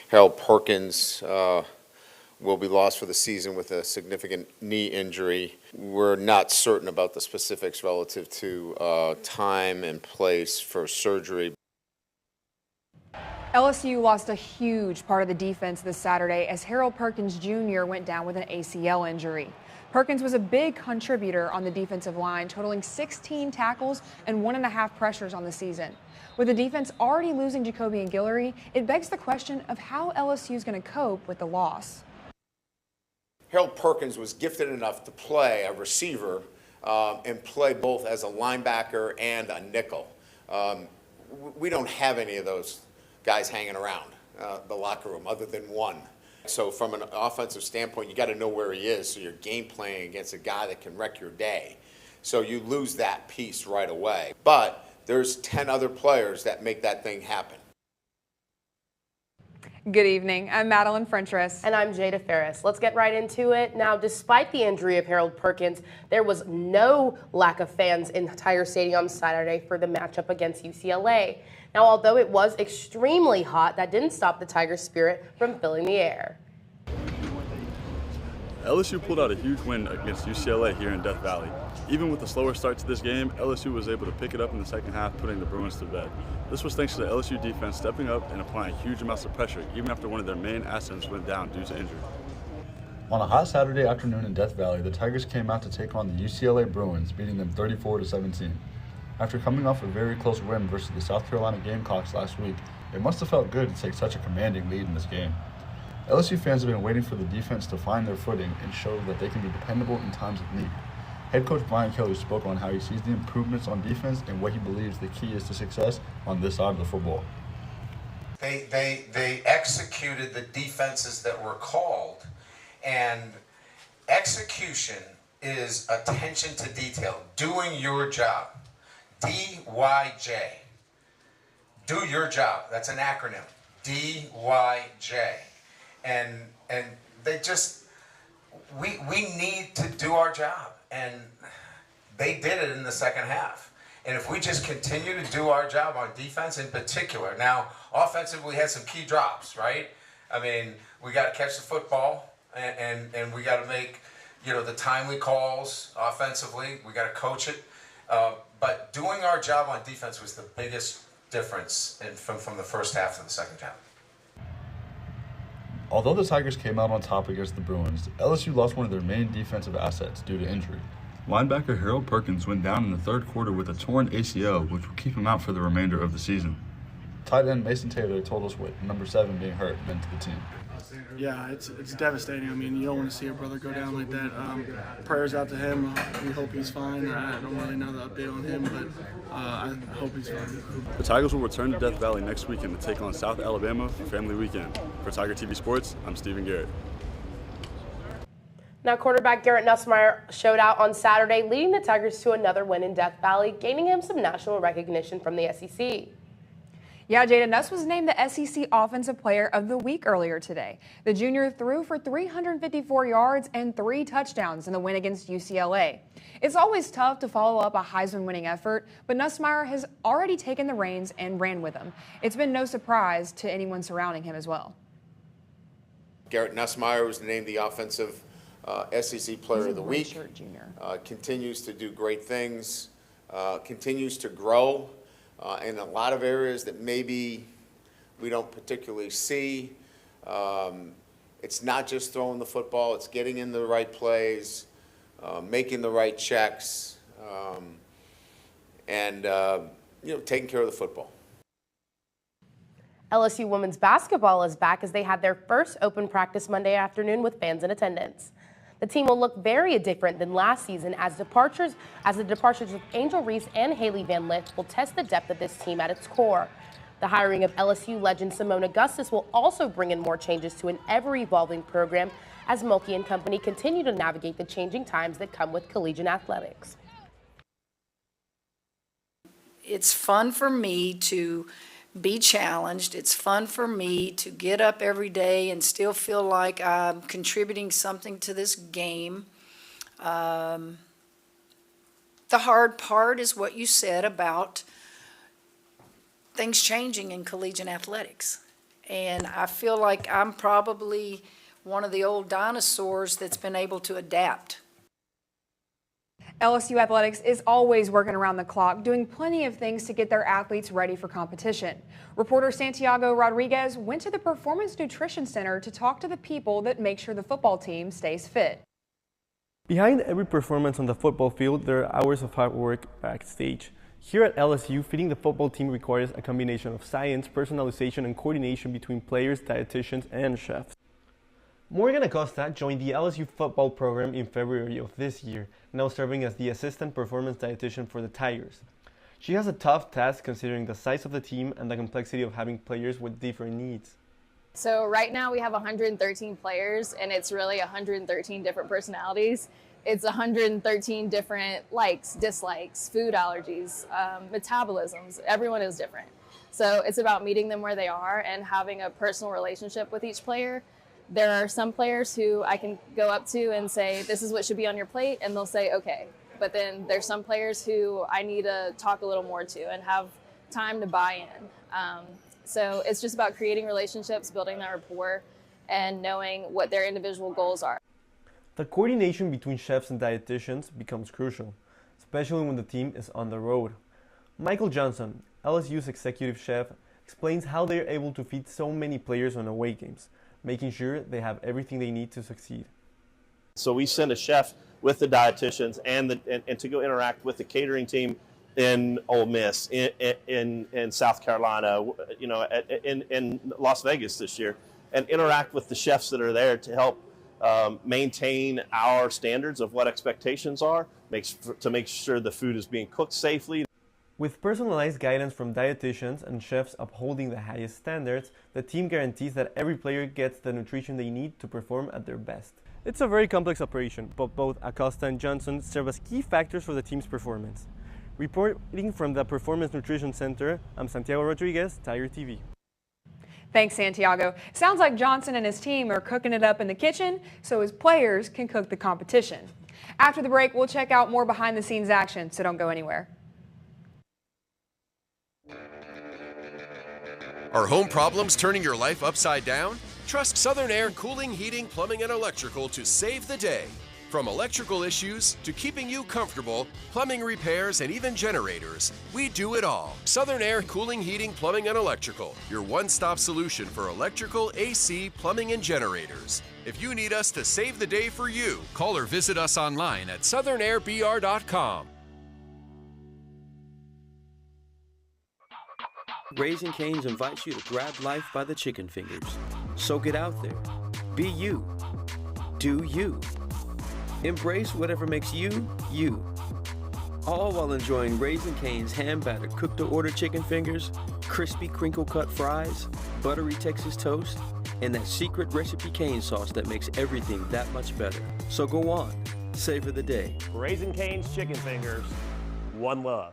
Harold Perkins will be lost for the season with a significant knee injury. We're not certain about the specifics relative to time and place for surgery. LSU lost a huge part of the defense this Saturday as Harold Perkins Jr. went down with an ACL injury. Perkins was a big contributor on the defensive line, totaling 16 tackles and 1.5 pressures on the season. With the defense already losing Jacoby and Guillory, it begs the question of how LSU is going to cope with the loss. Harold Perkins was gifted enough to play a receiver and play both as a linebacker and a nickel. We don't have any of those guys hanging around the locker room other than one. So from an offensive standpoint, you got to know where he is so you're game playing against a guy that can wreck your day. So you lose that piece right away. But there's 10 other players that make that thing happen. Good evening. I'm Madelyn, Frentress. And I'm Jaida, Farris. Let's get right into it. Now, despite the injury of Harold Perkins, there was no lack of fans in Tiger Stadium Saturday for the matchup against UCLA. Now, although it was extremely hot, that didn't stop the Tiger spirit from filling the air. LSU pulled out a huge win against UCLA here in Death Valley. Even with the slower start to this game, LSU was able to pick it up in the second half, putting the Bruins to bed. This was thanks to the LSU defense stepping up and applying huge amounts of pressure, even after one of their main assets went down due to injury. On a hot Saturday afternoon in Death Valley, the Tigers came out to take on the UCLA Bruins, beating them 34-17. After coming off a very close win versus the South Carolina Gamecocks last week, it must have felt good to take such a commanding lead in this game. LSU fans have been waiting for the defense to find their footing and show that they can be dependable in times of need. Head coach Brian Kelly spoke on how he sees the improvements on defense and what he believes the key is to success on this side of the football. They executed the defenses that were called, and execution is attention to detail, doing your job. DYJ. Do your job. That's an acronym. DYJ. And they just, we need to do our job. And they did it in the second half. And if we just continue to do our job on defense in particular. Now, offensively, we had some key drops, right? I mean, we got to catch the football and we got to make, the timely calls offensively. We got to coach it. But doing our job on defense was the biggest difference from the first half to the second half. Although the Tigers came out on top against the Bruins, LSU lost one of their main defensive assets due to injury. Linebacker Harold Perkins went down in the third quarter with a torn ACL, which will keep him out for the remainder of the season. Tight end Mason Taylor told us what number 7 being hurt meant to the team. Yeah, it's devastating. I mean, you don't want to see your brother go down like that. Prayers out to him. We hope he's fine. I don't really know the update on him, but I hope he's fine. The Tigers will return to Death Valley next weekend to take on South Alabama for Family Weekend. For Tiger TV Sports, I'm Stephen Garrett. Now, quarterback Garrett Nussmeier showed out on Saturday, leading the Tigers to another win in Death Valley, gaining him some national recognition from the SEC. Yeah, Jaida, Nuss was named the SEC Offensive Player of the Week earlier today. The junior threw for 354 yards and 3 touchdowns in the win against UCLA. It's always tough to follow up a Heisman-winning effort, but Nussmeier has already taken the reins and ran with them. It's been no surprise to anyone surrounding him as well. Garrett Nussmeier was named the Offensive SEC Player of the Week. Continues to do great things, continues to grow. In a lot of areas that maybe we don't particularly see. It's not just throwing the football, it's getting in the right plays, making the right checks, and taking care of the football. LSU women's basketball is back as they had their first open practice Monday afternoon with fans in attendance. The team will look very different than last season as the departures of Angel Reese and Haley Van Lith will test the depth of this team at its core. The hiring of LSU legend Simone Augustus will also bring in more changes to an ever-evolving program as Mulkey and company continue to navigate the changing times that come with collegiate athletics. It's fun for me to be challenged. It's fun for me to get up every day and still feel like I'm contributing something to this game. The hard part is what you said about things changing in collegiate athletics. And I feel like I'm probably one of the old dinosaurs that's been able to adapt. LSU Athletics is always working around the clock, doing plenty of things to get their athletes ready for competition. Reporter Santiago Rodriguez went to the Performance Nutrition Center to talk to the people that make sure the football team stays fit. Behind every performance on the football field, there are hours of hard work backstage. Here at LSU, feeding the football team requires a combination of science, personalization, and coordination between players, dietitians, and chefs. Morgan Acosta joined the LSU football program in February of this year, now serving as the assistant performance dietitian for the Tigers. She has a tough task considering the size of the team and the complexity of having players with different needs. So right now we have 113 players, and it's really 113 different personalities. It's 113 different likes, dislikes, food allergies, metabolisms. Everyone is different. So it's about meeting them where they are and having a personal relationship with each player. There are some players who I can go up to and say, this is what should be on your plate, and they'll say, okay. But then there's some players who I need to talk a little more to and have time to buy in. So it's just about creating relationships, building that rapport, and knowing what their individual goals are. The coordination between chefs and dietitians becomes crucial, especially when the team is on the road. Michael Johnson, LSU's executive chef, explains how they are able to feed so many players on away games, making sure they have everything they need to succeed. So we send a chef with the dietitians and to go interact with the catering team in Ole Miss, in South Carolina, in Las Vegas this year, and interact with the chefs that are there to help maintain our standards of what expectations are, to make sure the food is being cooked safely. With personalized guidance from dietitians and chefs upholding the highest standards, the team guarantees that every player gets the nutrition they need to perform at their best. It's a very complex operation, but both Acosta and Johnson serve as key factors for the team's performance. Reporting from the Performance Nutrition Center, I'm Santiago Rodriguez, Tiger TV. Thanks, Santiago. Sounds like Johnson and his team are cooking it up in the kitchen so his players can cook the competition. After the break, we'll check out more behind-the-scenes action, so don't go anywhere. Are home problems turning your life upside down? Trust Southern Air Cooling, Heating, Plumbing, and Electrical to save the day. From electrical issues to keeping you comfortable, plumbing repairs, and even generators, we do it all. Southern Air Cooling, Heating, Plumbing, and Electrical, your one-stop solution for electrical, AC, plumbing, and generators. If you need us to save the day for you, call or visit us online at southernairbr.com. Raising Cane's invites you to grab life by the chicken fingers. So get out there. Be you. Do you. Embrace whatever makes you, you. All while enjoying Raising Cane's hand-battered cooked-to-order chicken fingers, crispy crinkle-cut fries, buttery Texas toast, and that secret recipe cane sauce that makes everything that much better. So go on. Savor the day. Raising Cane's chicken fingers. One love.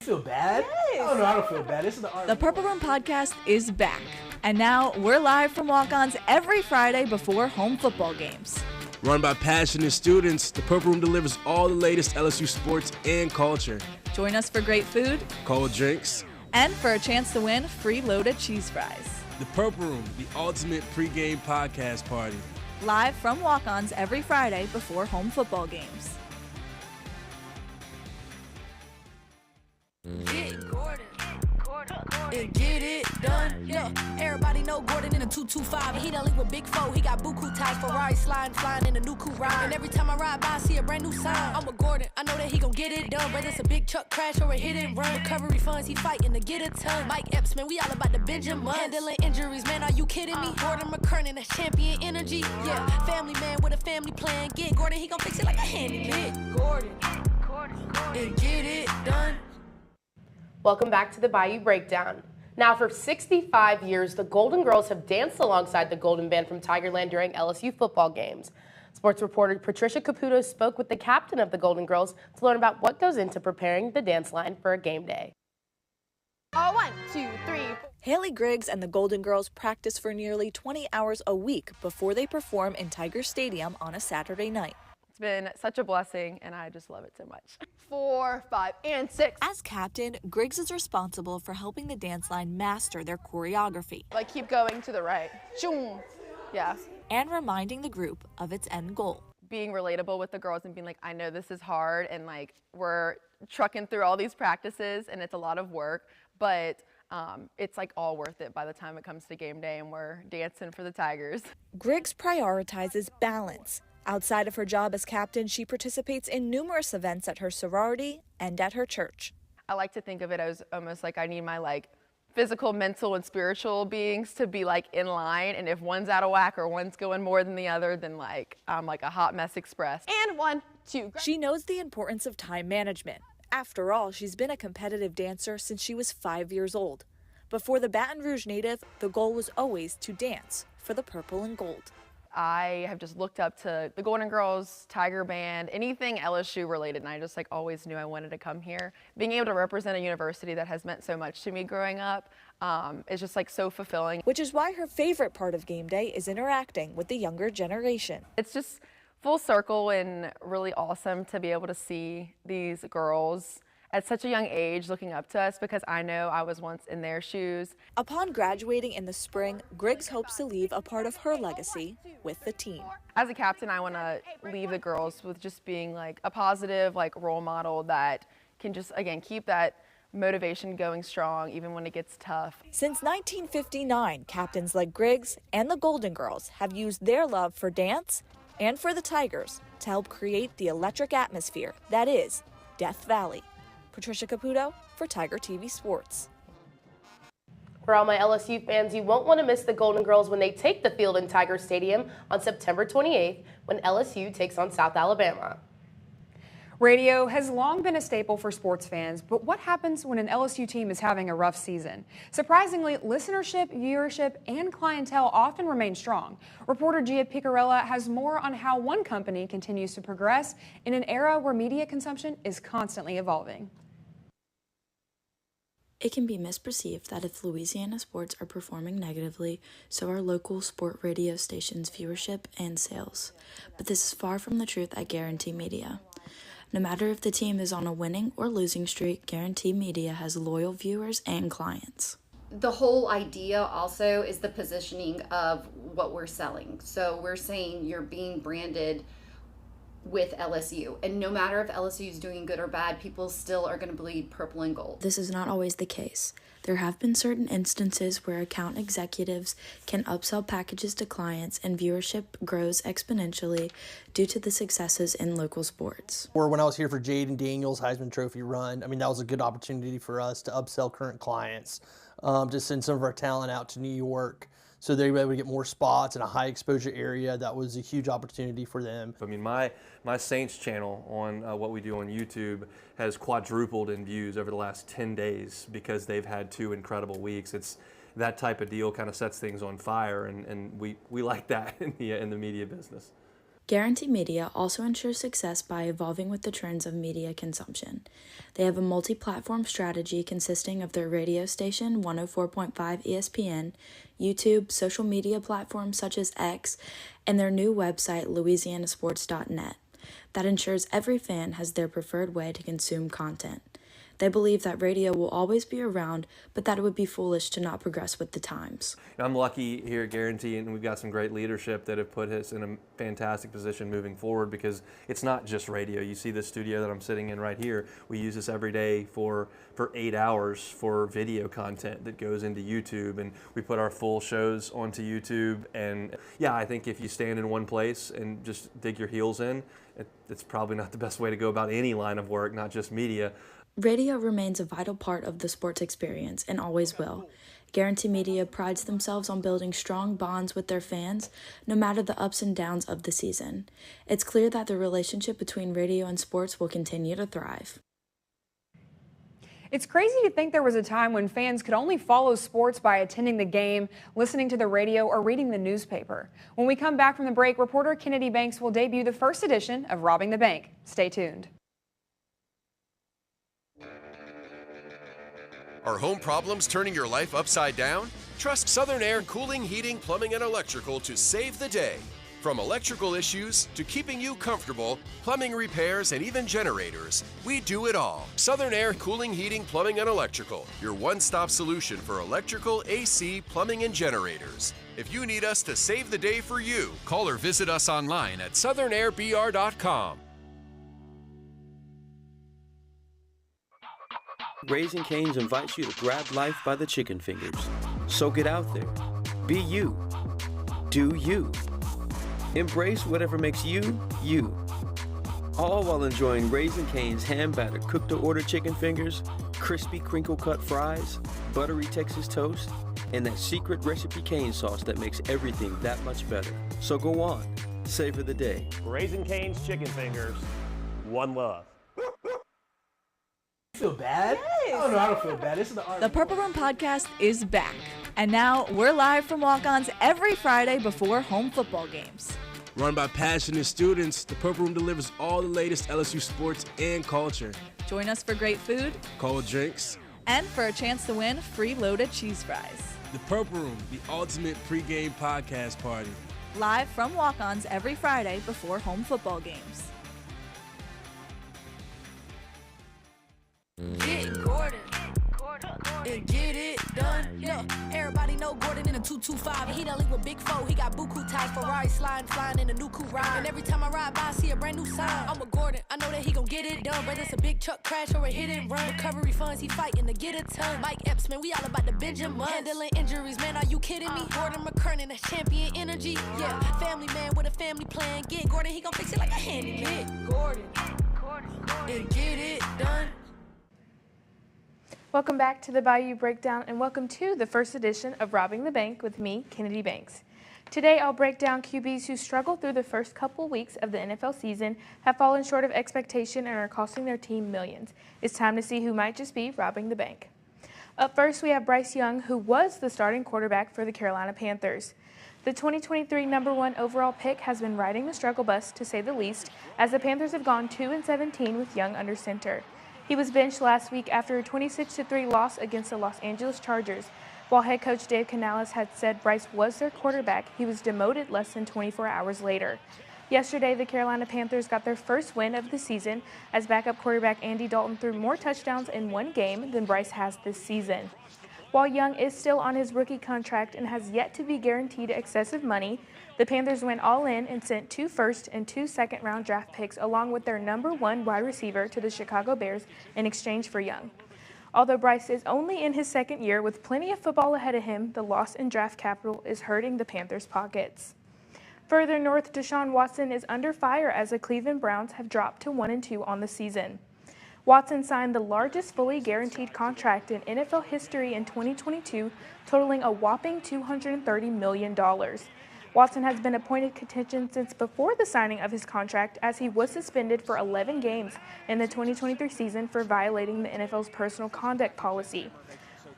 Feel bad? Yes. Oh no, I don't feel bad. This is the Purple Room podcast is back, and now we're live from walk-ons every Friday before home football games. Run by passionate students, the Purple Room delivers all the latest LSU sports and culture. Join us for great food, cold drinks, and for a chance to win free loaded cheese fries. The Purple Room, the ultimate pregame podcast party. Live from walk-ons every Friday before home football games. Get Gordon. And get it done. Yeah, everybody know Gordon in a 225. He done link with Big Foe. He got buku ties, Ferrari sliding, flying in a new coupe ride. And every time I ride by, I see a brand new sign. I'm with Gordon. I know that he gon' get it done. Whether it's a big truck crash or a hit and run. Recovery funds, he fighting to get a ton. Mike Epps, man, we all about the Benjamin. Handling injuries, man, are you kidding me? Gordon McKernan, that's champion energy. Yeah, family man with a family plan. Get Gordon, he gon' fix it like a handyman. Get Gordon. And get it done. Welcome back to the Bayou Breakdown. Now, for 65 years, the Golden Girls have danced alongside the Golden Band from Tigerland during LSU football games. Sports reporter Patricia Caputo spoke with the captain of the Golden Girls to learn about what goes into preparing the dance line for a game day. Oh, 1, 2, 3. Haley Griggs and the Golden Girls practice for nearly 20 hours a week before they perform in Tiger Stadium on a Saturday night. It's been such a blessing, and I just love it so much. 4, 5, and 6. As captain, Griggs is responsible for helping the dance line master their choreography. Like, keep going to the right. Shoom. Yeah. And reminding the group of its end goal. Being relatable with the girls and being like, I know this is hard, and like we're trucking through all these practices, and it's a lot of work, but it's like all worth it by the time it comes to game day and we're dancing for the Tigers. Griggs prioritizes balance. Outside of her job as captain, she participates in numerous events at her sorority and at her church. I like to think of it as almost like I need my like physical, mental, and spiritual beings to be like in line, and if one's out of whack or one's going more than the other, then like I'm like a hot mess express. And 1, 2. She knows the importance of time management. After all, she's been a competitive dancer since she was 5 years old. Before the Baton Rouge native, the goal was always to dance for the purple and gold. I have just looked up to the Golden Girls, Tiger Band, anything LSU related, and I just like always knew I wanted to come here. Being able to represent a university that has meant so much to me growing up is just like so fulfilling. Which is why her favorite part of game day is interacting with the younger generation. It's just full circle and really awesome to be able to see these girls at such a young age looking up to us, because I know I was once in their shoes. Upon graduating in the spring, Griggs hopes to leave a part of her legacy with the team. As a captain, I want to leave the girls with just being like a positive like role model that can just, again, keep that motivation going strong even when it gets tough. Since 1959, captains like Griggs and the Golden Girls have used their love for dance and for the Tigers to help create the electric atmosphere that is Death Valley. Patricia Caputo for Tiger TV Sports. For all my LSU fans, you won't want to miss the Golden Girls when they take the field in Tiger Stadium on September 28th when LSU takes on South Alabama. Radio has long been a staple for sports fans, but what happens when an LSU team is having a rough season? Surprisingly, listenership, viewership, and clientele often remain strong. Reporter Gia Picarella has more on how one company continues to progress in an era where media consumption is constantly evolving. It can be misperceived that if Louisiana sports are performing negatively, so are local sport radio stations' viewership and sales. But this is far from the truth at Guarantee Media. No matter if the team is on a winning or losing streak, Guarantee Media has loyal viewers and clients. The whole idea also is the positioning of what we're selling. So we're saying you're being branded with LSU, and no matter if LSU is doing good or bad, people still are going to bleed purple and gold. This is not always the case. There have been certain instances where account executives can upsell packages to clients and viewership grows exponentially due to the successes in local sports. Or when I was here for Jade and Daniel's Heisman Trophy run, I mean, that was a good opportunity for us to upsell current clients, to send some of our talent out to New York, so they were able to get more spots in a high exposure area. That was a huge opportunity for them. I mean, my Saints channel on what we do on YouTube has quadrupled in views over the last 10 days because they've had 2 incredible weeks. It's that type of deal kind of sets things on fire, and we like that in the media business. Guarantee Media also ensures success by evolving with the trends of media consumption. They have a multi-platform strategy consisting of their radio station, 104.5 ESPN, YouTube, social media platforms such as X, and their new website, louisianasports.net, that ensures every fan has their preferred way to consume content. They believe that radio will always be around, but that it would be foolish to not progress with the times. I'm lucky here at Guarantee, and we've got some great leadership that have put us in a fantastic position moving forward, because it's not just radio. You see this studio that I'm sitting in right here. We use this every day for 8 hours for video content that goes into YouTube, and we put our full shows onto YouTube. And yeah, I think if you stand in one place and just dig your heels in, it's probably not the best way to go about any line of work, not just media. Radio remains a vital part of the sports experience and always will. Guarantee Media prides themselves on building strong bonds with their fans, no matter the ups and downs of the season. It's clear that the relationship between radio and sports will continue to thrive. It's crazy to think there was a time when fans could only follow sports by attending the game, listening to the radio, or reading the newspaper. When we come back from the break, reporter Kennedy Banks will debut the first edition of Robbing the Bank. Stay tuned. Are home problems turning your life upside down? Trust Southern Air Cooling, Heating, Plumbing, and Electrical to save the day. From electrical issues to keeping you comfortable, plumbing repairs, and even generators, we do it all. Southern Air Cooling, Heating, Plumbing, and Electrical, your one-stop solution for electrical, AC, plumbing, and generators. If you need us to save the day for you, call or visit us online at southernairbr.com. Raising Cane's invites you to grab life by the chicken fingers. So get out there. Be you. Do you. Embrace whatever makes you, you. All while enjoying Raising Cane's hand-battered cooked-to-order chicken fingers, crispy crinkle-cut fries, buttery Texas toast, and that secret recipe cane sauce that makes everything that much better. So go on, savor the day. Raising Cane's chicken fingers, one love. Feel bad? Yes. Oh no, I don't feel bad. This is the art. The Purple Room podcast is back. And now we're live from walk-ons every Friday before home football games. Run by passionate students, the Purple Room delivers all the latest LSU sports and culture. Join us for great food, Cold drinks, and for a chance to win free loaded cheese fries. The Purple Room, the ultimate pregame podcast party. Live from walk-ons every Friday before home football games. Get Gordon and get it done. Yeah, everybody know Gordon in a 225. And he done link with Big Four. He got buku ties, Farris sliding, flying in a new coupe ride. And every time I ride by, I see a brand new sign. I'm with Gordon, I know that he gon' get it done. Whether it's a big truck crash or a hit and run, recovery funds, he fighting to get a ton. Mike Epps, man, we all about the Benjamin. Handling injuries, man, are you kidding me? Gordon McKernan, that's champion energy. Yeah, family man with a family plan. Get Gordon, he gon' fix it like a handyman. Get Gordon and get it done. Welcome back to the Bayou Breakdown and welcome to the first edition of Robbing the Bank with me, Kennedy Banks. Today I'll break down QBs who struggled through the first couple weeks of the NFL season, have fallen short of expectation, and are costing their team millions. It's time to see who might just be robbing the bank. Up first we have Bryce Young, who was the starting quarterback for the Carolina Panthers. The 2023 #1 overall pick has been riding the struggle bus, to say the least, as the Panthers have gone 2-17 with Young under center. He was benched last week after a 26-3 loss against the Los Angeles Chargers. While head coach Dave Canales had said Bryce was their quarterback, he was demoted less than 24 hours later. Yesterday, the Carolina Panthers got their first win of the season as backup quarterback Andy Dalton threw more touchdowns in one game than Bryce has this season. While Young is still on his rookie contract and has yet to be guaranteed excessive money, the Panthers went all in and sent 2 first and 2 second-round draft picks along with their #1 wide receiver to the Chicago Bears in exchange for Young. Although Bryce is only in his second year with plenty of football ahead of him, the loss in draft capital is hurting the Panthers' pockets. Further north, Deshaun Watson is under fire as the Cleveland Browns have dropped to 1-2 on the season. Watson signed the largest fully guaranteed contract in NFL history in 2022, totaling a whopping $230 million. Watson has been appointed contention since before the signing of his contract, as he was suspended for 11 games in the 2023 season for violating the NFL's personal conduct policy.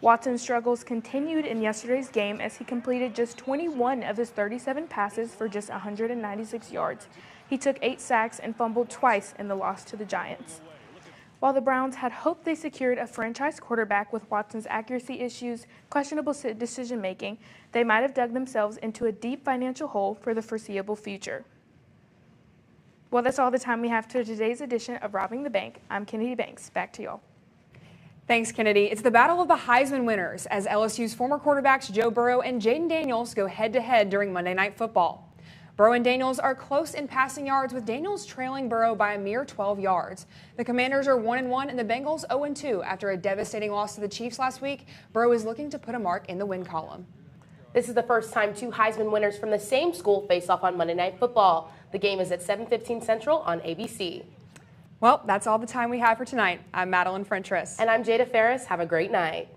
Watson's struggles continued in yesterday's game as he completed just 21 of his 37 passes for just 196 yards. He took 8 sacks and fumbled twice in the loss to the Giants. While the Browns had hoped they secured a franchise quarterback, with Watson's accuracy issues, questionable decision-making, they might have dug themselves into a deep financial hole for the foreseeable future. Well, that's all the time we have for today's edition of Robbing the Bank. I'm Kennedy Banks. Back to y'all. Thanks, Kennedy. It's the battle of the Heisman winners as LSU's former quarterbacks Joe Burrow and Jaden Daniels go head-to-head during Monday Night Football. Burrow and Daniels are close in passing yards, with Daniels trailing Burrow by a mere 12 yards. The Commanders are 1-1 and the Bengals 0-2 after a devastating loss to the Chiefs last week. Burrow is looking to put a mark in the win column. This is the first time 2 Heisman winners from the same school face off on Monday Night Football. The game is at 7:15 Central on ABC. Well, that's all the time we have for tonight. I'm Madelyn Frentress. And I'm Jaida Farris. Have a great night.